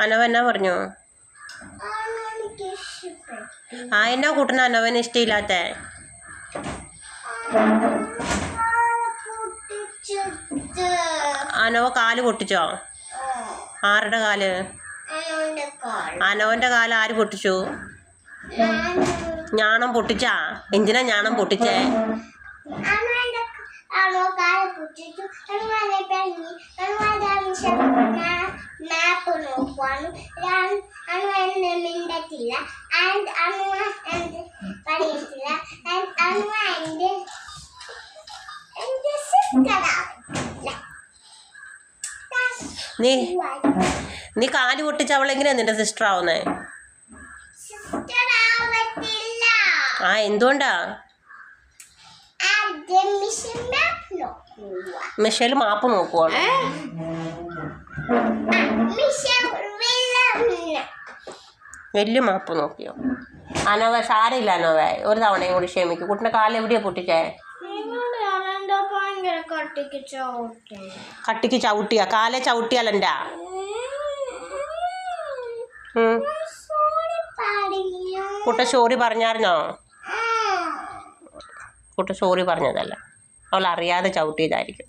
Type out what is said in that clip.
അനവ എന്നാ പറഞ്ഞു? ആ എന്നാ കൂട്ടണ അനവന് ഇഷ്ടമില്ലാത്ത? അനവ കാല് പൊട്ടിച്ചോ? ആരുടെ കാല്? അനവന്റെ കാല് ആര് പൊട്ടിച്ചു? ഞാണം പൊട്ടിച്ചാ? എന്തിനാ ഞാണം പൊട്ടിച്ചേ? നീ കാല് പൊട്ടിച്ച അവളെങ്ങനെയാ നിന്റെ സിസ്റ്റർ ആവുന്നേ? ആ എന്തുകൊണ്ടാ? മിഷേല് മാപ്പ് നോക്കുവാണ്. വലിയ മാപ്പ് നോക്കിയോ? അനോവ സാരമില്ല അനോവ, ഒരു തവണയും കൂടി ക്ഷമിക്കും. കുട്ടിന്റെ കാല് എവിടെയാ പൊട്ടിച്ചേ? കട്ടിക്ക് ചവിട്ടിയാ? കാലെ ചവിട്ടിയാലെന്താ? കുട്ട സോറി പറഞ്ഞായിരുന്നോ? കുട്ട സോറി പറഞ്ഞതല്ല, അവൾ അറിയാതെ ചവിട്ടിയതായിരിക്കും.